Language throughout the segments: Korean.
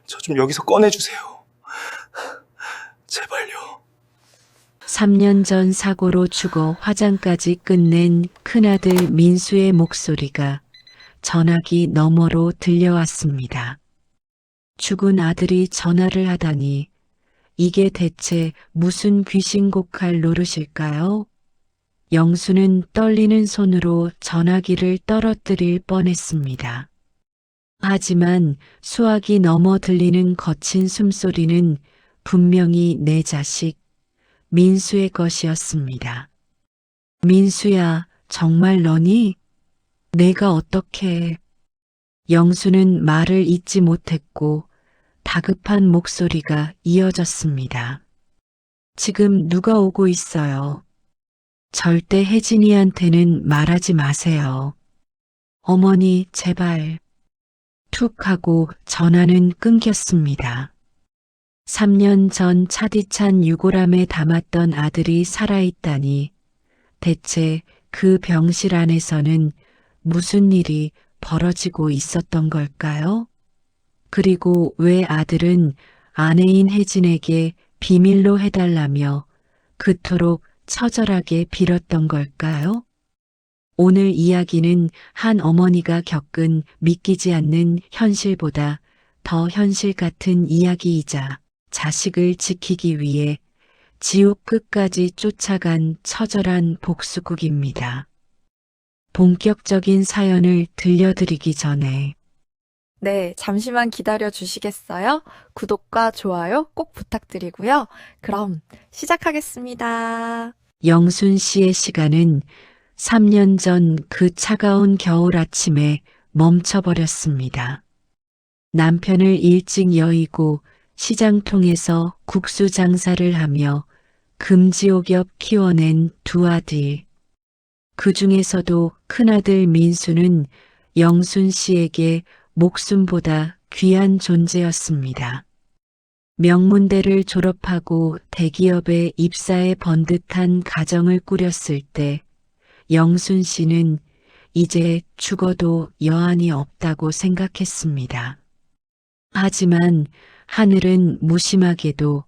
저 좀 여기서 꺼내주세요. 제발요. 3년 전 사고로 죽어 화장까지 끝낸 큰아들 민수의 목소리가 전화기 너머로 들려왔습니다. 죽은 아들이 전화를 하다니 이게 대체 무슨 귀신 곡할 노릇일까요? 영수는 떨리는 손으로 전화기를 떨어뜨릴 뻔했습니다. 하지만 수화기 너머 들리는 거친 숨소리는 분명히 내 자식 민수의 것이었습니다. 민수야, 정말 너니? 내가 어떻게... 영수는 말을 잇지 못했고 다급한 목소리가 이어졌습니다. 지금 누가 오고 있어요? 절대 혜진이한테는 말하지 마세요. 어머니, 제발. 툭 하고 전화는 끊겼습니다. 3년 전 차디찬 유골함에 담았던 아들이 살아있다니 대체 그 병실 안에서는 무슨 일이 벌어지고 있었던 걸까요? 그리고 왜 아들은 아내인 혜진에게 비밀로 해달라며 그토록 처절하게 빌었던 걸까요? 오늘 이야기는 한 어머니가 겪은 믿기지 않는 현실보다 더 현실 같은 이야기이자 자식을 지키기 위해 지옥 끝까지 쫓아간 처절한 복수극입니다. 본격적인 사연을 들려드리기 전에 네, 잠시만 기다려 주시겠어요? 구독과 좋아요 꼭 부탁드리고요. 그럼 시작하겠습니다. 영순 씨의 시간은 3년 전 그 차가운 겨울 아침에 멈춰버렸습니다. 남편을 일찍 여의고 시장통에서 국수 장사를 하며 금지옥엽 키워낸 두 아들. 그 중에서도 큰아들 민수는 영순 씨에게 목숨보다 귀한 존재였습니다. 명문대를 졸업하고 대기업에 입사해 번듯한 가정을 꾸렸을 때 영순 씨는 이제 죽어도 여한이 없다고 생각했습니다. 하지만 하늘은 무심하게도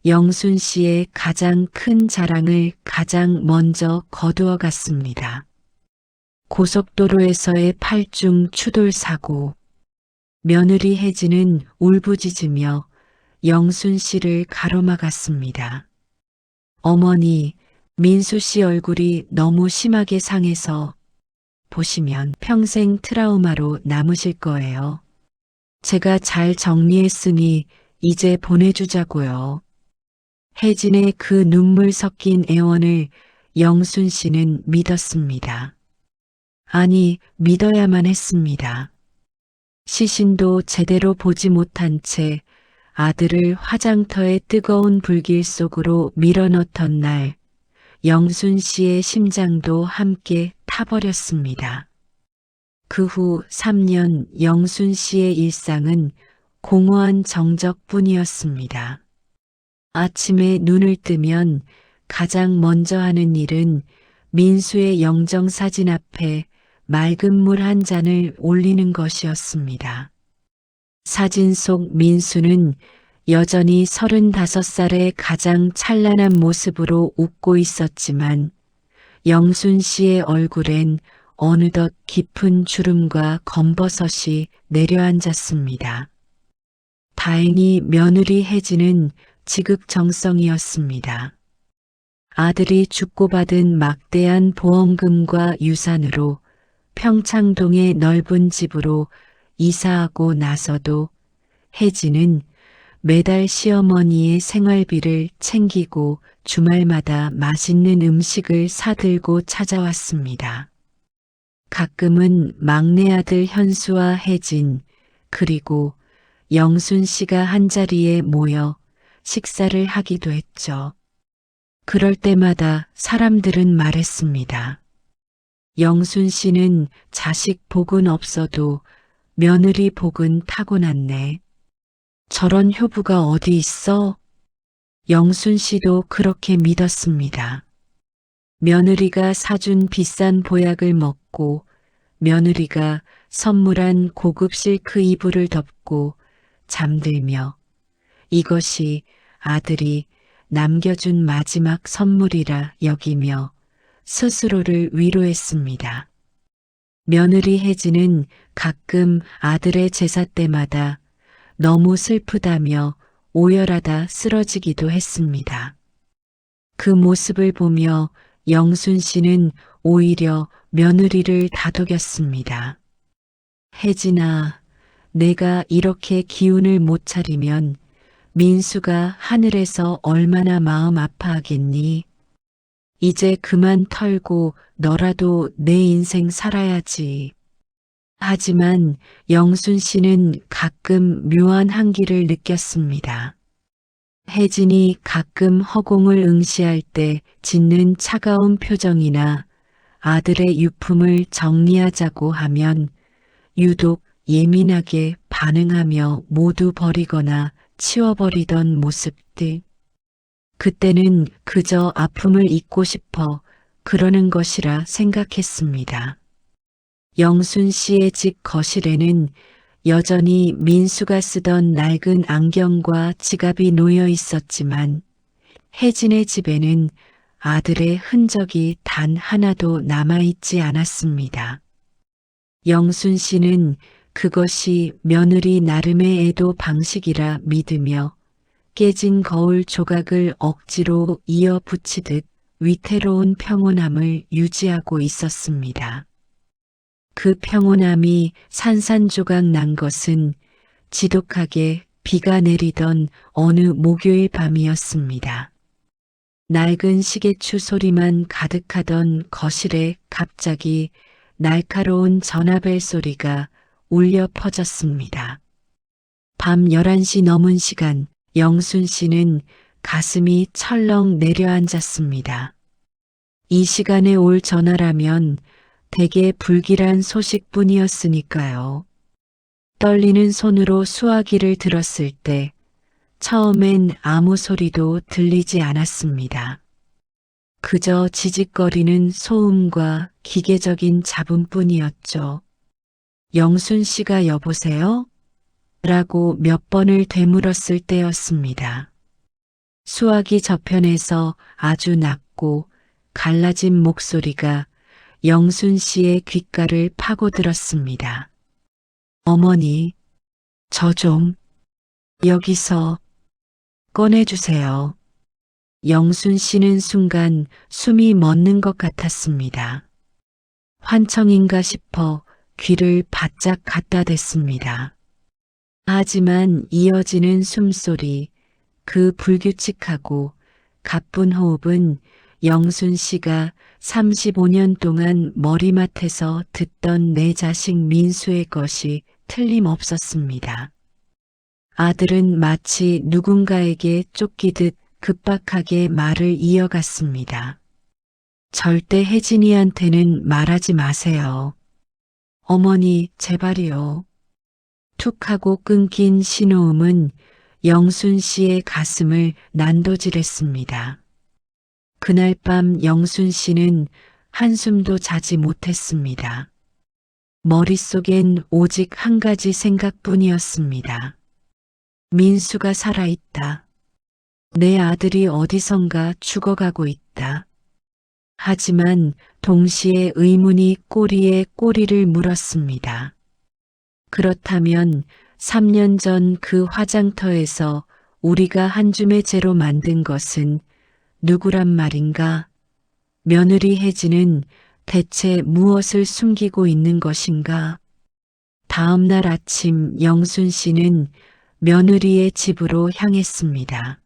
영순 씨의 가장 큰 자랑을 가장 먼저 거두어 갔습니다. 고속도로에서의 8중 추돌 사고. 며느리 혜진은 울부짖으며 영순 씨를 가로막았습니다. 어머니, 민수 씨 얼굴이 너무 심하게 상해서 보시면 평생 트라우마로 남으실 거예요. 제가 잘 정리했으니 이제 보내주자고요. 혜진의 그 눈물 섞인 애원을 영순 씨는 믿었습니다. 아니, 믿어야만 했습니다. 시신도 제대로 보지 못한 채 아들을 화장터의 뜨거운 불길 속으로 밀어넣던 날, 영순 씨의 심장도 함께 타버렸습니다. 그 후 3년 영순 씨의 일상은 공허한 정적뿐이었습니다. 아침에 눈을 뜨면 가장 먼저 하는 일은 민수의 영정사진 앞에 맑은 물 한 잔을 올리는 것이었습니다. 사진 속 민수는 여전히 35살의 가장 찬란한 모습으로 웃고 있었지만 영순 씨의 얼굴엔 어느덧 깊은 주름과 검버섯이 내려앉았습니다. 다행히 며느리 혜진은 지극정성이었습니다. 아들이 죽고 받은 막대한 보험금과 유산으로 평창동의 넓은 집으로 이사하고 나서도 혜진은 매달 시어머니의 생활비를 챙기고 주말마다 맛있는 음식을 사들고 찾아왔습니다. 가끔은 막내 아들 현수와 혜진 그리고 영순 씨가 한자리에 모여 식사를 하기도 했죠. 그럴 때마다 사람들은 말했습니다. 영순 씨는 자식 복은 없어도 며느리 복은 타고났네. 저런 효부가 어디 있어? 영순 씨도 그렇게 믿었습니다. 며느리가 사준 비싼 보약을 먹고 며느리가 선물한 고급 실크 이불을 덮고 잠들며 이것이 아들이 남겨준 마지막 선물이라 여기며 스스로를 위로했습니다. 며느리 혜진은 가끔 아들의 제사 때마다 너무 슬프다며 오열하다 쓰러지기도 했습니다. 그 모습을 보며 영순 씨는 오히려 며느리를 다독였습니다. 혜진아, 내가 이렇게 기운을 못 차리면 민수가 하늘에서 얼마나 마음 아파하겠니? 이제 그만 털고 너라도 내 인생 살아야지. 하지만 영순 씨는 가끔 묘한 한기를 느꼈습니다. 혜진이 가끔 허공을 응시할 때 짓는 차가운 표정이나 아들의 유품을 정리하자고 하면 유독 예민하게 반응하며 모두 버리거나 치워버리던 모습들. 그때는 그저 아픔을 잊고 싶어 그러는 것이라 생각했습니다. 영순 씨의 집 거실에는 여전히 민수가 쓰던 낡은 안경과 지갑이 놓여 있었지만 혜진의 집에는 아들의 흔적이 단 하나도 남아있지 않았습니다. 영순 씨는 그것이 며느리 나름의 애도 방식이라 믿으며 깨진 거울 조각을 억지로 이어 붙이듯 위태로운 평온함을 유지하고 있었습니다. 그 평온함이 산산조각 난 것은 지독하게 비가 내리던 어느 목요일 밤이었습니다. 낡은 시계추 소리만 가득하던 거실에 갑자기 날카로운 전화벨 소리가 울려 퍼졌습니다. 밤 11시 넘은 시간 영순 씨는 가슴이 철렁 내려앉았습니다. 이 시간에 올 전화라면 대개 불길한 소식뿐이었으니까요. 떨리는 손으로 수화기를 들었을 때 처음엔 아무 소리도 들리지 않았습니다. 그저 지직거리는 소음과 기계적인 잡음뿐이었죠. 영순 씨가 여보세요? 라고 몇 번을 되물었을 때였습니다. 수화기 저편에서 아주 낮고 갈라진 목소리가 영순 씨의 귓가를 파고들었습니다. 어머니, 저 좀 여기서 꺼내주세요. 영순 씨는 순간 숨이 멎는 것 같았습니다. 환청인가 싶어 귀를 바짝 갖다 댔습니다. 하지만 이어지는 숨소리, 그 불규칙하고 가쁜 호흡은 영순 씨가 35년 동안 머리맡에서 듣던 내 자식 민수의 것이 틀림없었습니다. 아들은 마치 누군가에게 쫓기듯 급박하게 말을 이어갔습니다. 절대 혜진이한테는 말하지 마세요. 어머니, 제발이요. 툭 하고 끊긴 신호음은 영순 씨의 가슴을 난도질했습니다. 그날 밤 영순 씨는 한숨도 자지 못했습니다. 머릿속엔 오직 한 가지 생각뿐이었습니다. 민수가 살아있다. 내 아들이 어디선가 죽어가고 있다. 하지만 동시에 의문이 꼬리에 꼬리를 물었습니다. 그렇다면 3년 전 그 화장터에서 우리가 한 줌의 재로 만든 것은 누구란 말인가? 며느리 혜진은 대체 무엇을 숨기고 있는 것인가? 다음 날 아침 영순 씨는 며느리의 집으로 향했습니다.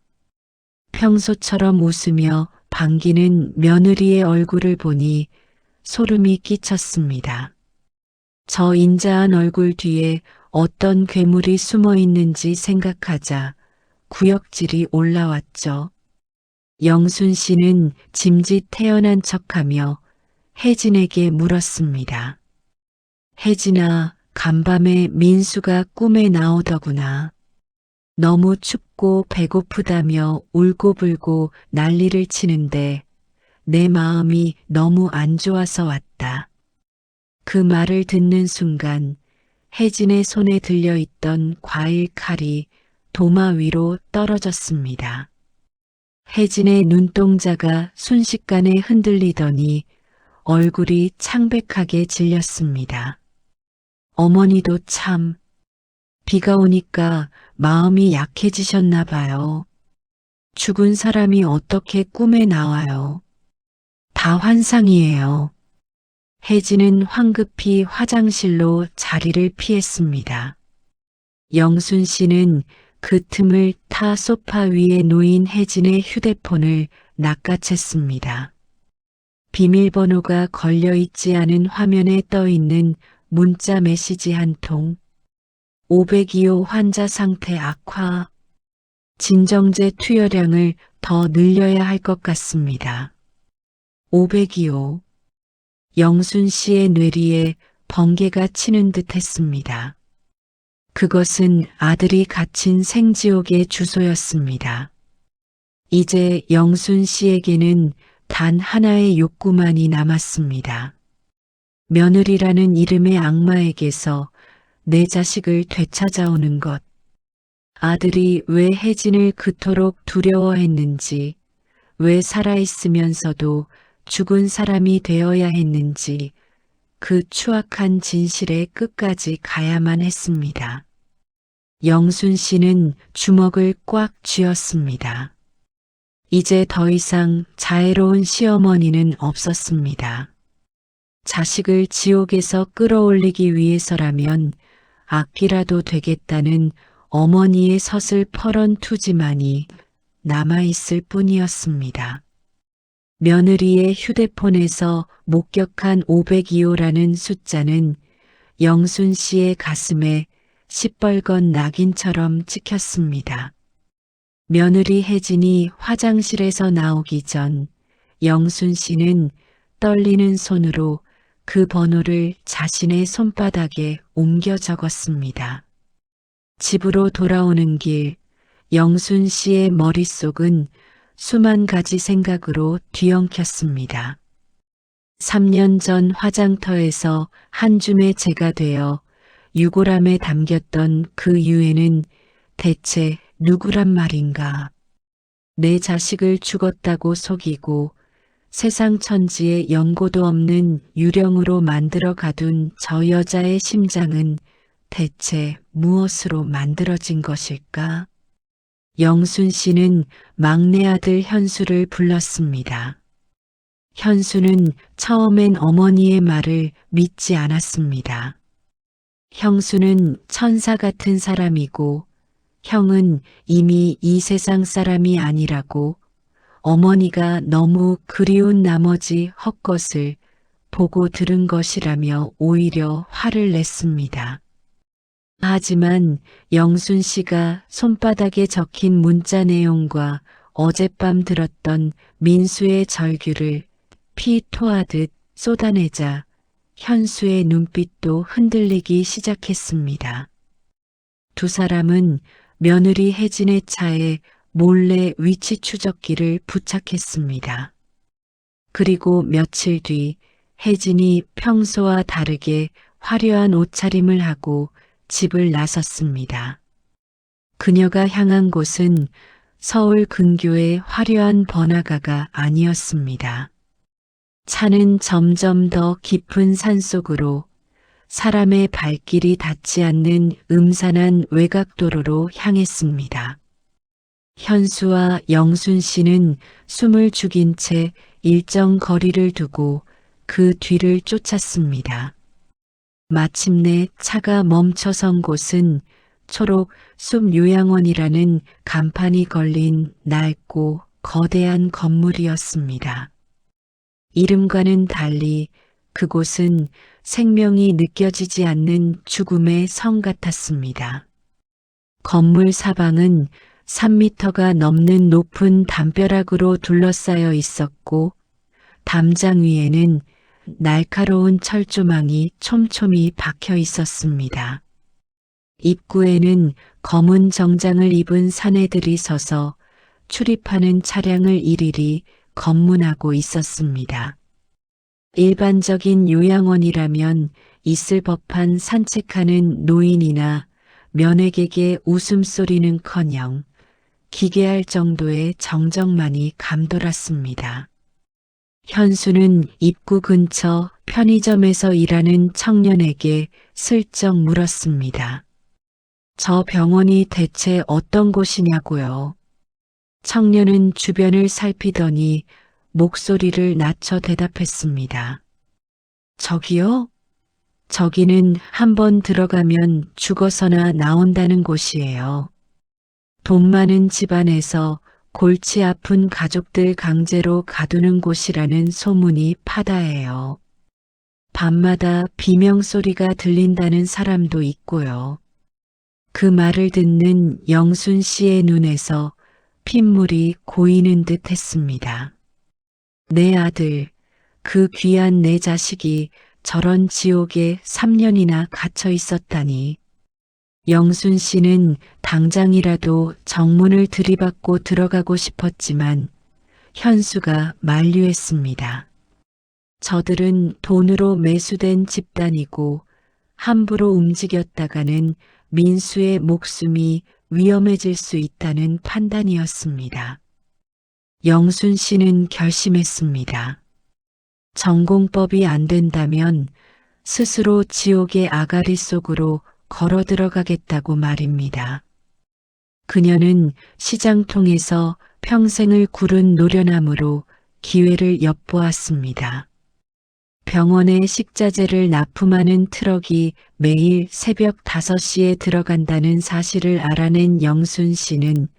평소처럼 웃으며 반기는 며느리의 얼굴을 보니 소름이 끼쳤습니다. 저 인자한 얼굴 뒤에 어떤 괴물이 숨어 있는지 생각하자 구역질이 올라왔죠. 영순 씨는 짐짓 태어난 척하며 혜진에게 물었습니다. 혜진아, 간밤에 민수가 꿈에 나오더구나. 너무 춥고 배고프다며 울고불고 난리를 치는데 내 마음이 너무 안 좋아서 왔다. 그 말을 듣는 순간 혜진의 손에 들려있던 과일 칼이 도마 위로 떨어졌습니다. 혜진의 눈동자가 순식간에 흔들리더니 얼굴이 창백하게 질렸습니다. 어머니도 참, 비가 오니까 마음이 약해지셨나 봐요. 죽은 사람이 어떻게 꿈에 나와요. 다 환상이에요. 혜진은 황급히 화장실로 자리를 피했습니다. 영순 씨는 그 틈을 타 소파 위에 놓인 혜진의 휴대폰을 낚아챘습니다. 비밀번호가 걸려있지 않은 화면에 떠있는 문자 메시지 한 통. 502호 환자 상태 악화. 진정제 투여량을 더 늘려야 할 것 같습니다. 502호. 영순 씨의 뇌리에 번개가 치는 듯 했습니다. 그것은 아들이 갇힌 생지옥의 주소였습니다. 이제 영순 씨에게는 단 하나의 욕구만이 남았습니다. 며느리라는 이름의 악마에게서 내 자식을 되찾아오는 것. 아들이 왜 혜진을 그토록 두려워했는지, 왜 살아있으면서도 죽은 사람이 되어야 했는지, 그 추악한 진실의 끝까지 가야만 했습니다. 영순 씨는 주먹을 꽉 쥐었습니다. 이제 더 이상 자애로운 시어머니는 없었습니다. 자식을 지옥에서 끌어올리기 위해서라면 악기라도 되겠다는 어머니의 서슬퍼런 투지만이 남아있을 뿐이었습니다. 며느리의 휴대폰에서 목격한 502호라는 숫자는 영순 씨의 가슴에 시뻘건 낙인처럼 찍혔습니다. 며느리 혜진이 화장실에서 나오기 전 영순 씨는 떨리는 손으로 그 번호를 자신의 손바닥에 옮겨 적었습니다. 집으로 돌아오는 길, 영순 씨의 머릿속은 수만 가지 생각으로 뒤엉켰습니다. 3년 전 화장터에서 한 줌의 재가 되어 유골함에 담겼던 그 유해는 대체 누구란 말인가. 내 자식을 죽었다고 속이고 세상 천지에 연고도 없는 유령으로 만들어 가둔 저 여자의 심장은 대체 무엇으로 만들어진 것일까? 영순 씨는 막내 아들 현수를 불렀습니다. 현수는 처음엔 어머니의 말을 믿지 않았습니다. 형수는 천사 같은 사람이고 형은 이미 이 세상 사람이 아니라고 어머니가 너무 그리운 나머지 헛것을 보고 들은 것이라며 오히려 화를 냈습니다. 하지만 영순 씨가 손바닥에 적힌 문자 내용과 어젯밤 들었던 민수의 절규를 피 토하듯 쏟아내자 현수의 눈빛도 흔들리기 시작했습니다. 두 사람은 며느리 혜진의 차에 몰래 위치 추적기를 부착했습니다. 그리고 며칠 뒤 혜진이 평소와 다르게 화려한 옷차림을 하고 집을 나섰습니다. 그녀가 향한 곳은 서울 근교의 화려한 번화가가 아니었습니다. 차는 점점 더 깊은 산속으로 사람의 발길이 닿지 않는 음산한 외곽도로로 향했습니다. 현수와 영순 씨는 숨을 죽인 채 일정 거리를 두고 그 뒤를 쫓았습니다. 마침내 차가 멈춰선 곳은 초록 숲요양원이라는 간판이 걸린 낡고 거대한 건물이었습니다. 이름과는 달리 그곳은 생명이 느껴지지 않는 죽음의 성 같았습니다. 건물 사방은 3미터가 넘는 높은 담벼락으로 둘러싸여 있었고 담장 위에는 날카로운 철조망이 촘촘히 박혀 있었습니다. 입구에는 검은 정장을 입은 사내들이 서서 출입하는 차량을 일일이 검문하고 있었습니다. 일반적인 요양원이라면 있을 법한 산책하는 노인이나 면회객의 웃음소리는커녕 기괴할 정도의 정적만이 감돌았습니다. 현수는 입구 근처 편의점에서 일하는 청년에게 슬쩍 물었습니다. 저 병원이 대체 어떤 곳이냐고요? 청년은 주변을 살피더니 목소리를 낮춰 대답했습니다. 저기요? 저기는 한번 들어가면 죽어서나 나온다는 곳이에요. 돈 많은 집안에서 골치 아픈 가족들 강제로 가두는 곳이라는 소문이 파다해요. 밤마다 비명소리가 들린다는 사람도 있고요. 그 말을 듣는 영순 씨의 눈에서 핏물이 고이는 듯 했습니다. 내 아들, 그 귀한 내 자식이 저런 지옥에 3년이나 갇혀 있었다니. 영순 씨는 당장이라도 정문을 들이받고 들어가고 싶었지만 현수가 만류했습니다. 저들은 돈으로 매수된 집단이고 함부로 움직였다가는 민수의 목숨이 위험해질 수 있다는 판단이었습니다. 영순 씨는 결심했습니다. 전공법이 안 된다면 스스로 지옥의 아가리 속으로 걸어 들어가겠다고 말입니다. 그녀는 시장통에서 평생을 구른 노련함으로 기회를 엿보았습니다. 병원에 식자재를 납품하는 트럭이 매일 새벽 5시에 들어간다는 사실을 알아낸 영순 씨는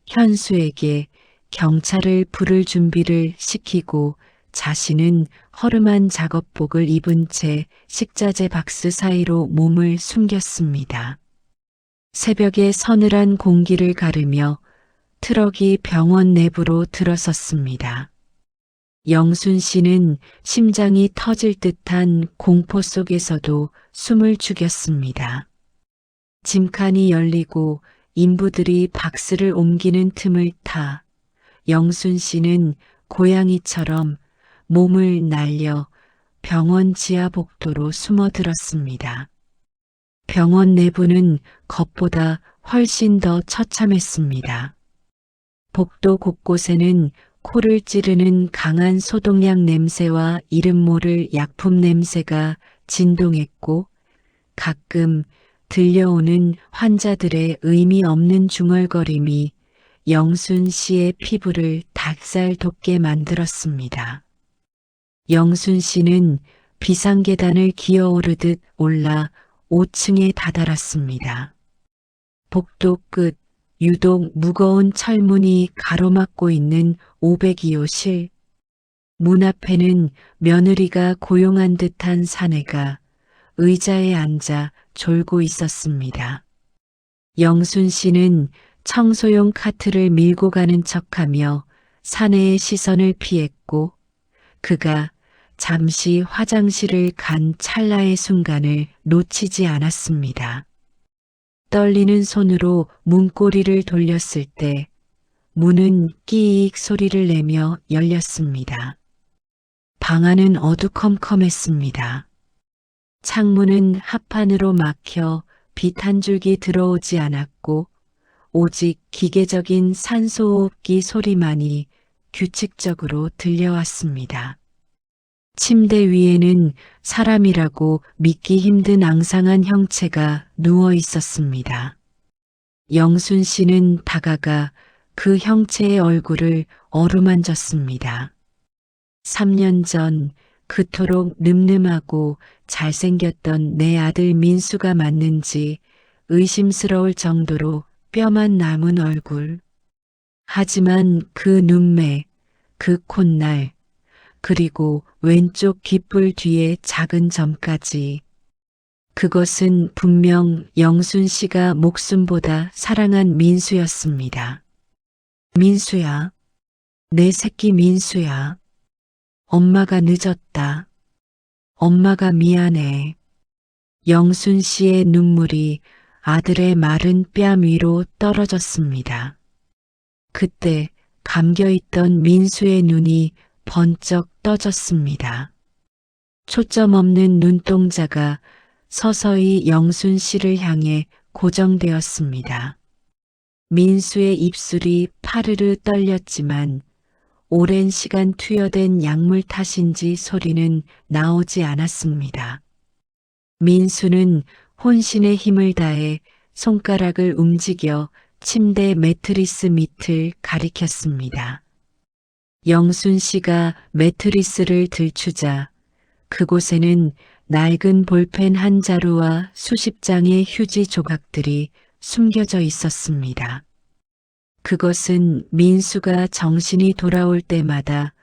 현수에게 경찰을 부를 준비를 시키고 자신은 허름한 작업복을 입은 채 식자재 박스 사이로 몸을 숨겼습니다. 새벽에 서늘한 공기를 가르며 트럭이 병원 내부로 들어섰습니다. 영순 씨는 심장이 터질 듯한 공포 속에서도 숨을 죽였습니다. 짐칸이 열리고 인부들이 박스를 옮기는 틈을 타 영순 씨는 고양이처럼 몸을 날려 병원 지하 복도로 숨어들었습니다. 병원 내부는 겉보다 훨씬 더 처참했습니다. 복도 곳곳에는 코를 찌르는 강한 소독약 냄새와 이름 모를 약품 냄새가 진동했고 가끔 들려오는 환자들의 의미 없는 중얼거림이 영순 씨의 피부를 닭살 돋게 만들었습니다. 영순 씨는 비상계단을 기어오르듯 올라 5층에 다다랐습니다. 복도 끝 유독 무거운 철문이 가로막고 있는 502호실. 문 앞에는 며느리가 고용한 듯한 사내가 의자에 앉아 졸고 있었습니다. 영순 씨는 청소용 카트를 밀고 가는 척하며 사내의 시선을 피했고 그가 잠시 화장실을 간 찰나의 순간을 놓치지 않았습니다. 떨리는 손으로 문고리를 돌렸을 때 문은 끼익 소리를 내며 열렸습니다. 방 안은 어두컴컴했습니다. 창문은 합판으로 막혀 빛 한 줄기 들어오지 않았고 오직 기계적인 산소호흡기 소리만이 규칙적으로 들려왔습니다. 침대 위에는 사람이라고 믿기 힘든 앙상한 형체가 누워 있었습니다. 영순 씨는 다가가 그 형체의 얼굴을 어루만졌습니다. 3년 전 그토록 늠름하고 잘생겼던 내 아들 민수가 맞는지 의심스러울 정도로 뼈만 남은 얼굴. 하지만 그 눈매, 그 콧날, 그리고 왼쪽 귓불 뒤에 작은 점까지. 그것은 분명 영순 씨가 목숨보다 사랑한 민수였습니다. 민수야, 내 새끼 민수야. 엄마가 늦었다. 엄마가 미안해. 영순 씨의 눈물이 아들의 마른 뺨 위로 떨어졌습니다. 그때 감겨있던 민수의 눈이 번쩍 떠졌습니다. 초점 없는 눈동자가 서서히 영순 씨를 향해 고정되었습니다. 민수의 입술이 파르르 떨렸지만 오랜 시간 투여된 약물 탓인지 소리는 나오지 않았습니다. 민수는 혼신의 힘을 다해 손가락을 움직여 침대 매트리스 밑을 가리켰습니다. 영순 씨가 매트리스를 들추자 그곳에는 낡은 볼펜 한 자루와 수십 장의 휴지 조각들이 숨겨져 있었습니다. 그것은 민수가 정신이 돌아올 때마다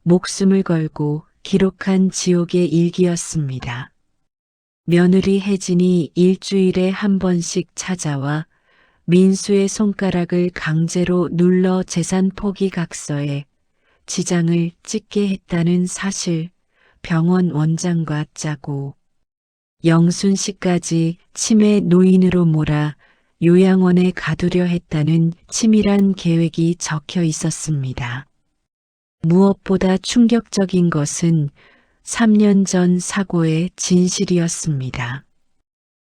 목숨을 걸고 기록한 지옥의 일기였습니다. 며느리 혜진이 일주일에 한 번씩 찾아와 민수의 손가락을 강제로 눌러 재산 포기 각서에 지장을 찍게 했다는 사실, 병원 원장과 짜고 영순 씨까지 치매 노인으로 몰아 요양원에 가두려 했다는 치밀한 계획이 적혀 있었습니다. 무엇보다 충격적인 것은 3년 전 사고의 진실이었습니다.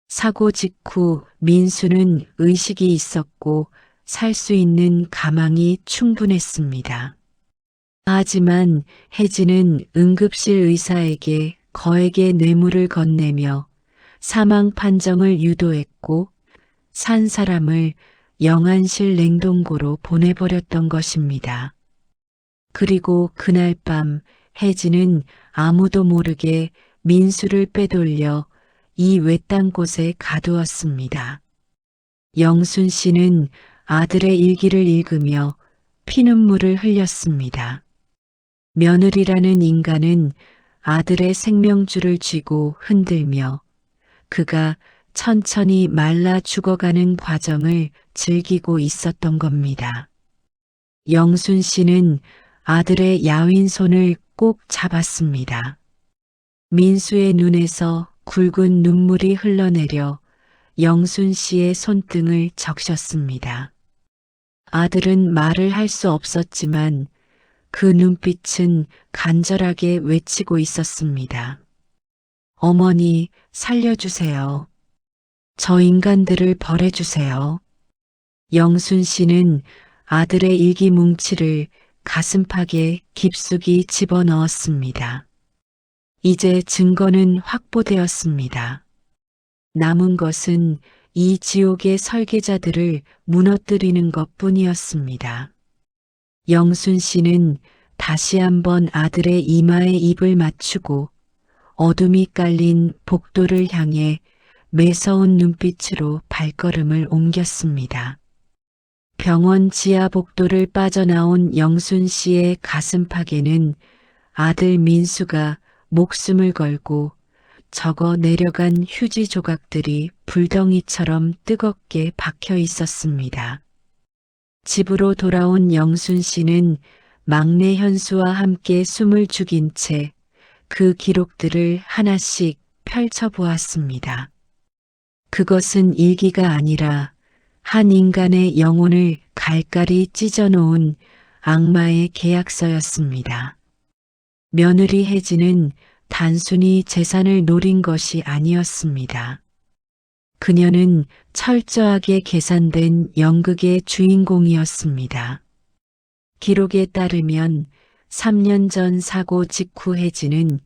사고 직후 민수는 의식이 있었고 살 수 있는 가망이 충분했습니다. 하지만 혜진은 응급실 의사에게 거액의 뇌물을 건네며 사망 판정을 유도했고 산 사람을 영안실 냉동고로 보내버렸던 것입니다. 그리고 그날 밤 혜진은 아무도 모르게 민수를 빼돌려 이 외딴 곳에 가두었습니다. 영순 씨는 아들의 일기를 읽으며 피눈물을 흘렸습니다. 며느리라는 인간은 아들의 생명줄을 쥐고 흔들며 그가 천천히 말라 죽어가는 과정을 즐기고 있었던 겁니다. 영순 씨는 아들의 야윈 손을 꼭 잡았습니다. 민수의 눈에서 굵은 눈물이 흘러내려 영순 씨의 손등을 적셨습니다. 아들은 말을 할 수 없었지만 그 눈빛은 간절하게 외치고 있었습니다. 어머니, 살려주세요. 저 인간들을 벌해주세요. 영순 씨는 아들의 일기 뭉치를 가슴팍에 깊숙이 집어넣었습니다. 이제 증거는 확보되었습니다. 남은 것은 이 지옥의 설계자들을 무너뜨리는 것뿐이었습니다. 영순 씨는 다시 한번 아들의 이마에 입을 맞추고 어둠이 깔린 복도를 향해 매서운 눈빛으로 발걸음을 옮겼습니다. 병원 지하 복도를 빠져나온 영순 씨의 가슴팍에는 아들 민수가 목숨을 걸고 적어 내려간 휴지 조각들이 불덩이처럼 뜨겁게 박혀 있었습니다. 집으로 돌아온 영순 씨는 막내 현수와 함께 숨을 죽인 채 그 기록들을 하나씩 펼쳐보았습니다. 그것은 일기가 아니라 한 인간의 영혼을 갈갈이 찢어놓은 악마의 계약서였습니다. 며느리 혜진은 단순히 재산을 노린 것이 아니었습니다. 그녀는 철저하게 계산된 연극의 주인공이었습니다. 기록에 따르면 3년 전 사고 직후 혜진은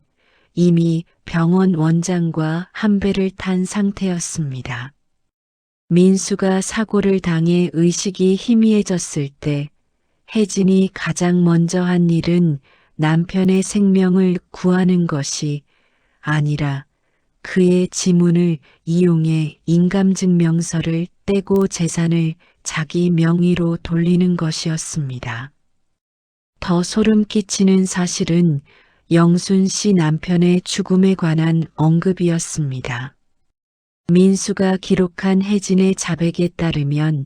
이미 병원 원장과 한 배를 탄 상태였습니다. 민수가 사고를 당해 의식이 희미해졌을 때 혜진이 가장 먼저 한 일은 남편의 생명을 구하는 것이 아니라 그의 지문을 이용해 인감증명서를 떼고 재산을 자기 명의로 돌리는 것이었습니다. 더 소름 끼치는 사실은 영순 씨 남편의 죽음에 관한 언급이었습니다. 민수가 기록한 혜진의 자백에 따르면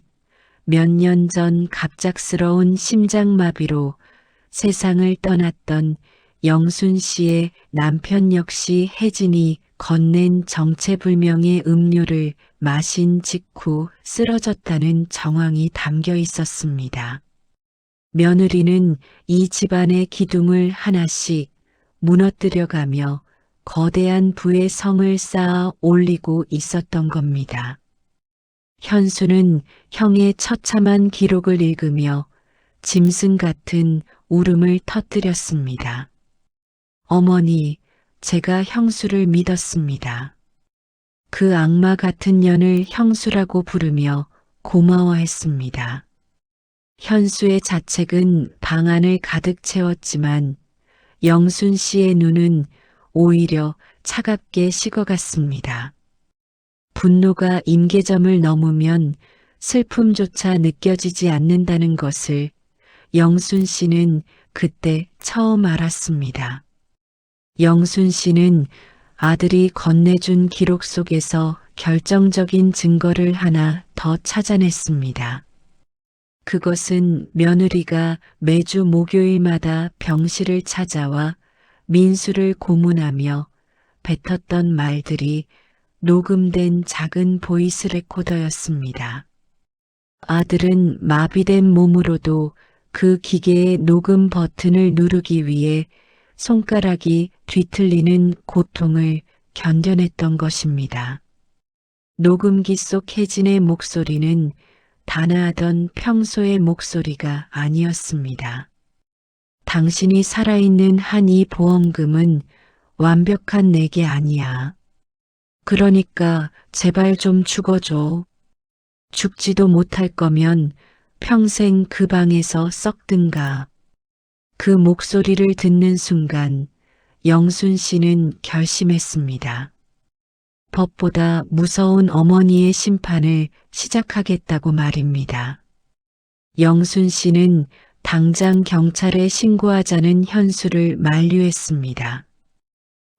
몇 년 전 갑작스러운 심장마비로 세상을 떠났던 영순 씨의 남편 역시 혜진이 건넨 정체불명의 음료를 마신 직후 쓰러졌다는 정황이 담겨 있었습니다. 며느리는 이 집안의 기둥을 하나씩 무너뜨려가며 거대한 부의 성을 쌓아 올리고 있었던 겁니다. 현수는 형의 처참한 기록을 읽으며 짐승 같은 울음을 터뜨렸습니다. 어머니, 제가 형수를 믿었습니다. 그 악마 같은 년을 형수라고 부르며 고마워했습니다. 현수의 자책은 방 안을 가득 채웠지만 영순 씨의 눈은 오히려 차갑게 식어갔습니다. 분노가 임계점을 넘으면 슬픔조차 느껴지지 않는다는 것을 영순 씨는 그때 처음 알았습니다. 영순 씨는 아들이 건네준 기록 속에서 결정적인 증거를 하나 더 찾아냈습니다. 그것은 며느리가 매주 목요일마다 병실을 찾아와 민수를 고문하며 뱉었던 말들이 녹음된 작은 보이스 레코더였습니다. 아들은 마비된 몸으로도 그 기계의 녹음 버튼을 누르기 위해 손가락이 뒤틀리는 고통을 견뎌냈던 것입니다. 녹음기 속 혜진의 목소리는 단아하던 평소의 목소리가 아니었습니다. 당신이 살아있는 한 이 보험금은 완벽한 내게 아니야. 그러니까 제발 좀 죽어줘. 죽지도 못할 거면 평생 그 방에서 썩든가. 그 목소리를 듣는 순간 영순 씨는 결심했습니다. 법보다 무서운 어머니의 심판을 시작하겠다고 말입니다. 영순 씨는 당장 경찰에 신고하자는 현수를 만류했습니다.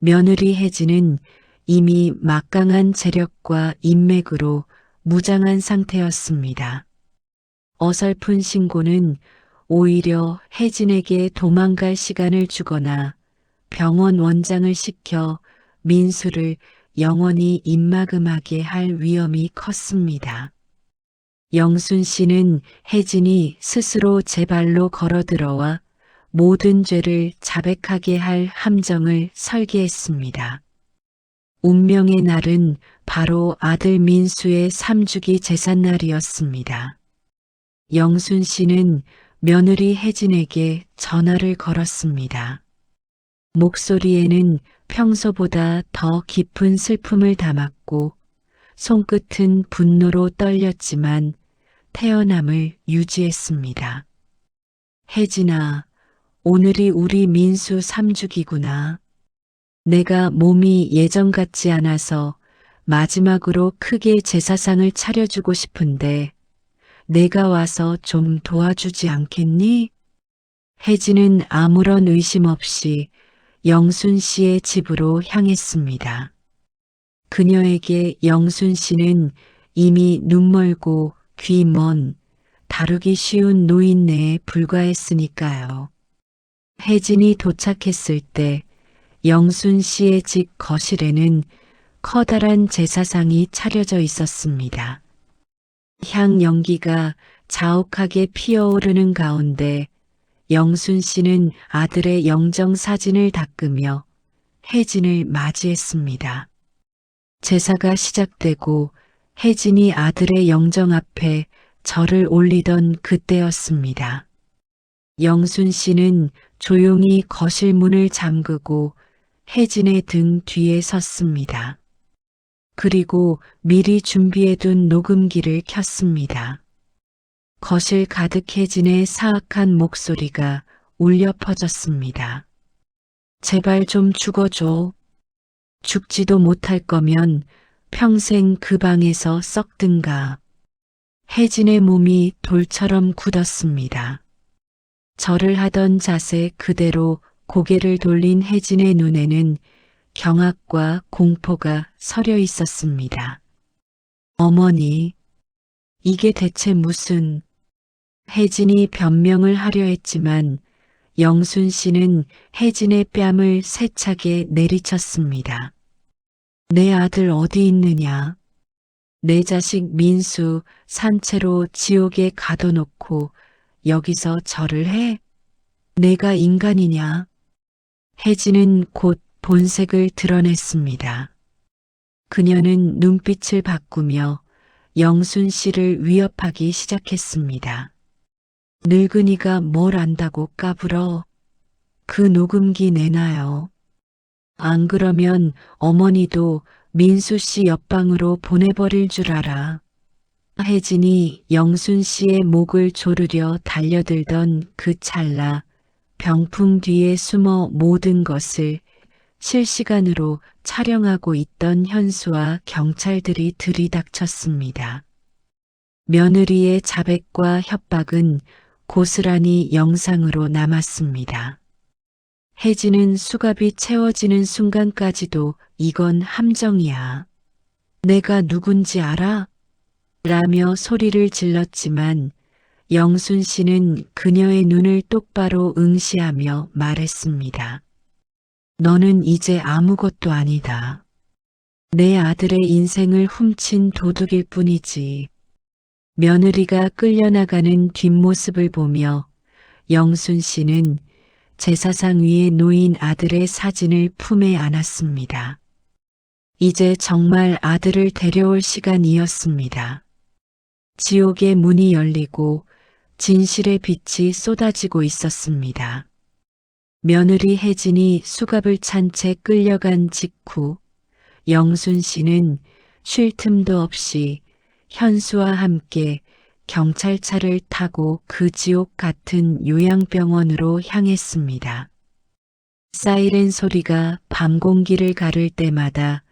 며느리 혜진은 이미 막강한 재력과 인맥으로 무장한 상태였습니다. 어설픈 신고는 오히려 혜진에게 도망갈 시간을 주거나 병원 원장을 시켜 민수를 영원히 입막음하게 할 위험이 컸습니다. 영순 씨는 혜진이 스스로 제 발로 걸어들어와 모든 죄를 자백하게 할 함정을 설계했습니다. 운명의 날은 바로 아들 민수의 3주기 제삿날이었습니다. 영순 씨는 며느리 혜진에게 전화를 걸었습니다. 목소리에는 평소보다 더 깊은 슬픔을 담았고 손끝은 분노로 떨렸지만 태연함을 유지했습니다. 혜진아, 오늘이 우리 민수 3주기구나. 내가 몸이 예전 같지 않아서 마지막으로 크게 제사상을 차려주고 싶은데 내가 와서 좀 도와주지 않겠니? 혜진은 아무런 의심 없이 영순 씨의 집으로 향했습니다. 그녀에게 영순 씨는 이미 눈멀고 귀 먼 다루기 쉬운 노인네에 불과했으니까요. 혜진이 도착했을 때 영순 씨의 집 거실에는 커다란 제사상이 차려져 있었습니다. 향 연기가 자욱하게 피어오르는 가운데 영순 씨는 아들의 영정 사진을 닦으며 혜진을 맞이했습니다. 제사가 시작되고 혜진이 아들의 영정 앞에 절을 올리던 그때였습니다. 영순 씨는 조용히 거실 문을 잠그고 혜진의 등 뒤에 섰습니다. 그리고 미리 준비해둔 녹음기를 켰습니다. 거실 가득 혜진의 사악한 목소리가 울려 퍼졌습니다. 제발 좀 죽어줘. 죽지도 못할 거면 평생 그 방에서 썩든가. 혜진의 몸이 돌처럼 굳었습니다. 절을 하던 자세 그대로 고개를 돌린 혜진의 눈에는 경악과 공포가 서려 있었습니다. 어머니, 이게 대체 무슨... 혜진이 변명을 하려 했지만 영순 씨는 혜진의 뺨을 세차게 내리쳤습니다. 내 아들 어디 있느냐? 내 자식 민수 산채로 지옥에 가둬놓고 여기서 절을 해? 내가 인간이냐? 혜진은 곧 본색을 드러냈습니다. 그녀는 눈빛을 바꾸며 영순 씨를 위협하기 시작했습니다. 늙은이가 뭘 안다고 까불어. 그 녹음기 내놔요. 안 그러면 어머니도 민수 씨 옆방으로 보내버릴 줄 알아. 혜진이 영순 씨의 목을 조르려 달려들던 그 찰나 병풍 뒤에 숨어 모든 것을 실시간으로 촬영하고 있던 현수와 경찰들이 들이닥쳤습니다. 며느리의 자백과 협박은 고스란히 영상으로 남았습니다. 혜진은 수갑이 채워지는 순간까지도 이건 함정이야. 내가 누군지 알아? 라며 소리를 질렀지만 영순 씨는 그녀의 눈을 똑바로 응시하며 말했습니다. 너는 이제 아무것도 아니다. 내 아들의 인생을 훔친 도둑일 뿐이지. 며느리가 끌려나가는 뒷모습을 보며 영순 씨는 제사상 위에 놓인 아들의 사진을 품에 안았습니다. 이제 정말 아들을 데려올 시간이었습니다. 지옥의 문이 열리고 진실의 빛이 쏟아지고 있었습니다. 며느리 혜진이 수갑을 찬 채 끌려간 직후 영순 씨는 쉴 틈도 없이 현수와 함께 경찰차를 타고 그 지옥 같은 요양병원으로 향했습니다. 사이렌 소리가 밤 공기를 가를 때마다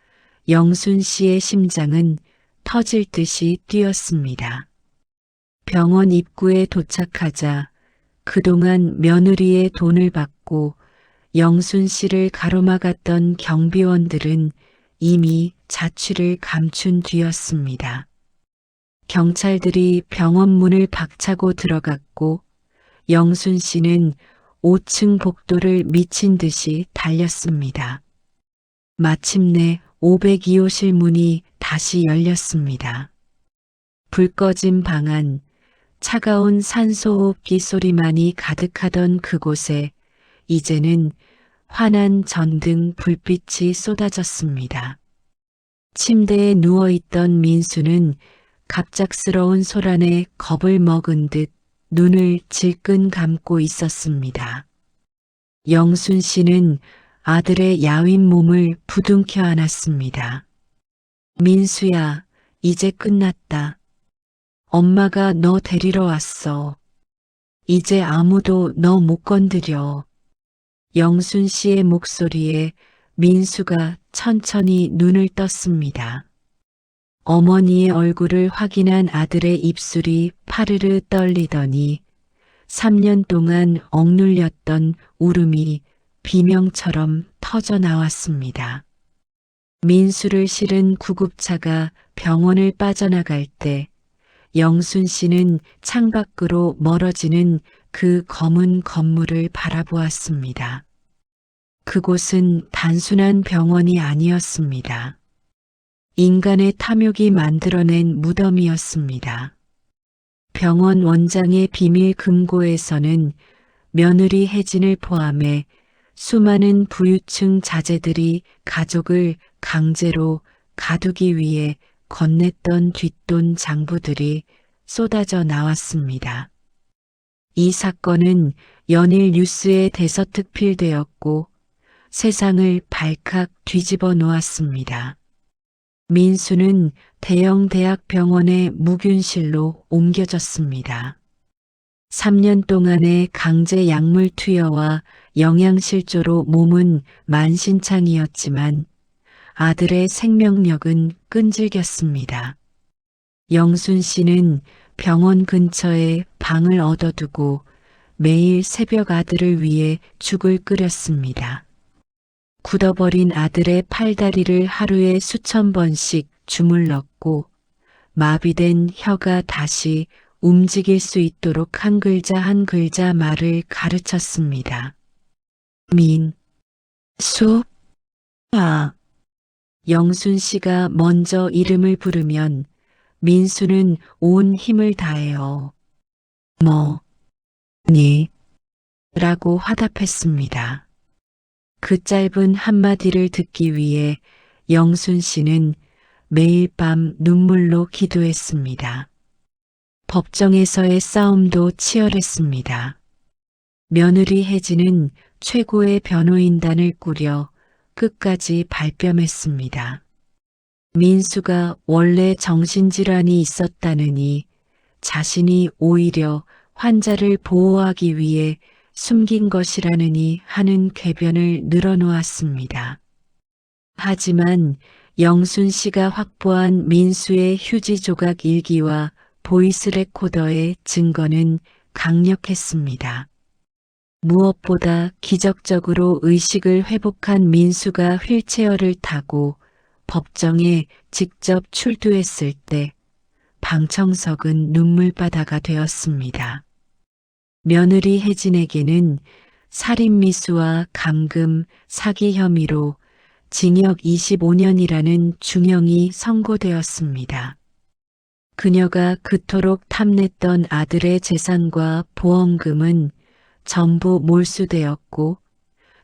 영순 씨의 심장은 터질 듯이 뛰었습니다. 병원 입구에 도착하자 그동안 며느리의 돈을 받고 영순 씨를 가로막았던 경비원들은 이미 자취를 감춘 뒤였습니다. 경찰들이 병원 문을 박차고 들어갔고 영순 씨는 5층 복도를 미친 듯이 달렸습니다. 마침내 502호실 문이 다시 열렸습니다. 불 꺼진 방 안, 차가운 산소호흡기 소리만이 가득하던 그곳에 이제는 환한 전등 불빛이 쏟아졌습니다. 침대에 누워있던 민수는 갑작스러운 소란에 겁을 먹은 듯 눈을 질끈 감고 있었습니다. 영순 씨는 아들의 야윈 몸을 부둥켜 안았습니다. 민수야, 이제 끝났다. 엄마가 너 데리러 왔어. 이제 아무도 너 못 건드려. 영순 씨의 목소리에 민수가 천천히 눈을 떴습니다. 어머니의 얼굴을 확인한 아들의 입술이 파르르 떨리더니 3년 동안 억눌렸던 울음이 비명처럼 터져 나왔습니다. 민수를 실은 구급차가 병원을 빠져나갈 때 영순 씨는 창밖으로 멀어지는 그 검은 건물을 바라보았습니다. 그곳은 단순한 병원이 아니었습니다. 인간의 탐욕이 만들어낸 무덤이었습니다. 병원 원장의 비밀 금고에서는 며느리 혜진을 포함해 수많은 부유층 자제들이 가족을 강제로 가두기 위해 건넸던 뒷돈 장부들이 쏟아져 나왔습니다. 이 사건은 연일 뉴스에 대서특필되었고 세상을 발칵 뒤집어 놓았습니다. 민수는 대형 대학병원의 무균실로 옮겨졌습니다. 3년 동안의 강제 약물 투여와 영양실조로 몸은 만신창이었지만 아들의 생명력은 끈질겼습니다. 영순 씨는 병원 근처에 방을 얻어두고 매일 새벽 아들을 위해 죽을 끓였습니다. 굳어버린 아들의 팔다리를 하루에 수천 번씩 주물렀고 마비된 혀가 다시 움직일 수 있도록 한 글자 한 글자 말을 가르쳤습니다. 영순 씨가 먼저 이름을 부르면 민수는 온 힘을 다해요. 라고 화답했습니다. 그 짧은 한마디를 듣기 위해 영순 씨는 매일 밤 눈물로 기도했습니다. 법정에서의 싸움도 치열했습니다. 며느리 혜진은 최고의 변호인단을 꾸려 끝까지 발뺌했습니다. 민수가 원래 정신질환이 있었다느니 자신이 오히려 환자를 보호하기 위해 숨긴 것이라느니 하는 궤변을 늘어놓았습니다. 하지만 영순 씨가 확보한 민수의 휴지 조각 일기와 보이스 레코더의 증거는 강력했습니다. 무엇보다 기적적으로 의식을 회복한 민수가 휠체어를 타고 법정에 직접 출두했을 때 방청석은 눈물바다가 되었습니다. 며느리 혜진에게는 살인미수와 감금, 사기 혐의로 징역 25년이라는 중형이 선고되었습니다. 그녀가 그토록 탐냈던 아들의 재산과 보험금은 전부 몰수되었고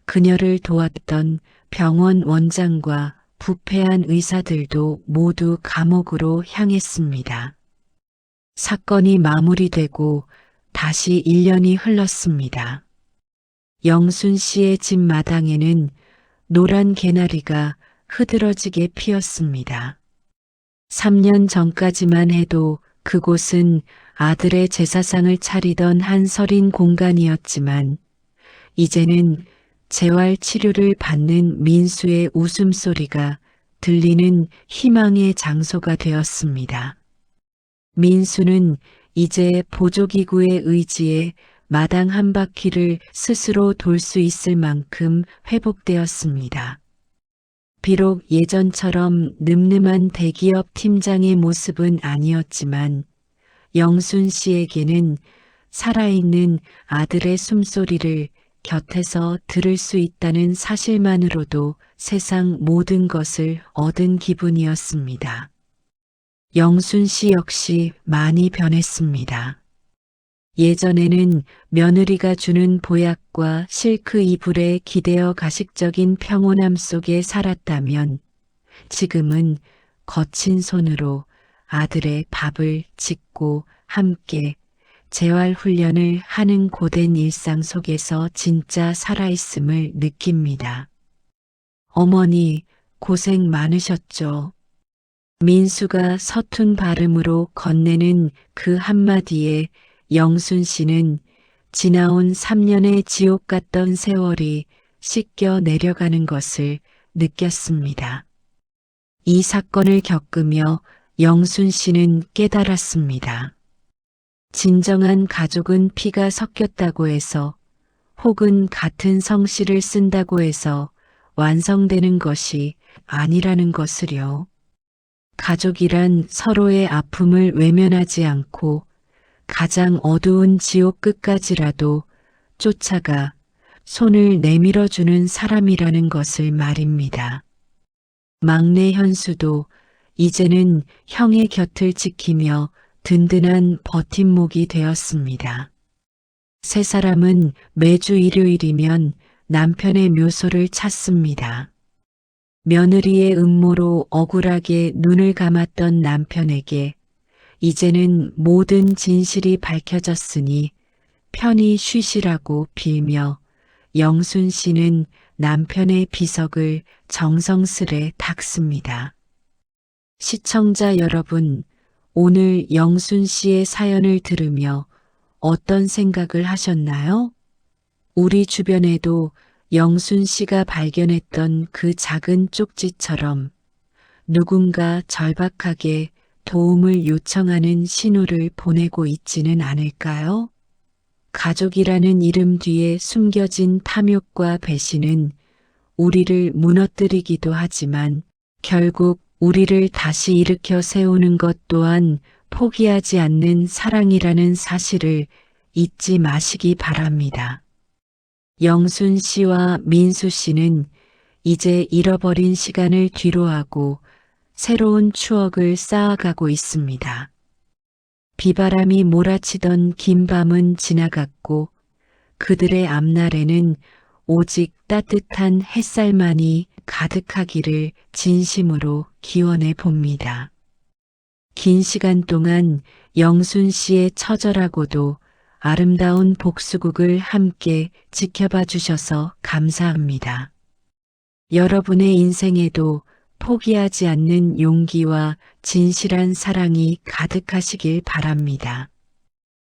그녀를 도왔던 병원 원장과 부패한 의사들도 모두 감옥으로 향했습니다. 사건이 마무리되고 다시 1년이 흘렀습니다. 영순 씨의 집 마당에는 노란 개나리가 흐드러지게 피었습니다. 3년 전까지만 해도 그곳은 아들의 제사상을 차리던 한 서린 공간이었지만 이제는 재활 치료를 받는 민수의 웃음소리가 들리는 희망의 장소가 되었습니다. 민수는 이제 보조기구의 의지에 마당 한 바퀴를 스스로 돌 수 있을 만큼 회복되었습니다. 비록 예전처럼 늠름한 대기업 팀장의 모습은 아니었지만 영순 씨에게는 살아있는 아들의 숨소리를 곁에서 들을 수 있다는 사실만으로도 세상 모든 것을 얻은 기분이었습니다. 영순 씨 역시 많이 변했습니다. 예전에는 며느리가 주는 보약과 실크 이불에 기대어 가식적인 평온함 속에 살았다면 지금은 거친 손으로 아들의 밥을 짓고 함께 재활 훈련을 하는 고된 일상 속에서 진짜 살아있음을 느낍니다. 어머니 고생 많으셨죠. 민수가 서툰 발음으로 건네는 그 한마디에 영순 씨는 지나온 3년의 지옥 같던 세월이 씻겨 내려가는 것을 느꼈습니다. 이 사건을 겪으며 영순 씨는 깨달았습니다. 진정한 가족은 피가 섞였다고 해서 혹은 같은 성씨를 쓴다고 해서 완성되는 것이 아니라는 것을요. 가족이란 서로의 아픔을 외면하지 않고 가장 어두운 지옥 끝까지라도 쫓아가 손을 내밀어주는 사람이라는 것을 말입니다. 막내 현수도 이제는 형의 곁을 지키며 든든한 버팀목이 되었습니다. 세 사람은 매주 일요일이면 남편의 묘소를 찾습니다. 며느리의 음모로 억울하게 눈을 감았던 남편에게 이제는 모든 진실이 밝혀졌으니 편히 쉬시라고 빌며 영순 씨는 남편의 비석을 정성스레 닦습니다. 시청자 여러분, 오늘 영순 씨의 사연을 들으며 어떤 생각을 하셨나요? 우리 주변에도 영순 씨가 발견했던 그 작은 쪽지처럼 누군가 절박하게 도움을 요청하는 신호를 보내고 있지는 않을까요? 가족이라는 이름 뒤에 숨겨진 탐욕과 배신은 우리를 무너뜨리기도 하지만 결국 우리를 다시 일으켜 세우는 것 또한 포기하지 않는 사랑이라는 사실을 잊지 마시기 바랍니다. 영순 씨와 민수 씨는 이제 잃어버린 시간을 뒤로하고 새로운 추억을 쌓아가고 있습니다. 비바람이 몰아치던 긴 밤은 지나갔고 그들의 앞날에는 오직 따뜻한 햇살만이 가득하기를 진심으로 기원해 봅니다. 긴 시간 동안 영순 씨의 처절하고도 아름다운 복수극을 함께 지켜봐 주셔서 감사합니다. 여러분의 인생에도 포기하지 않는 용기와 진실한 사랑이 가득하시길 바랍니다.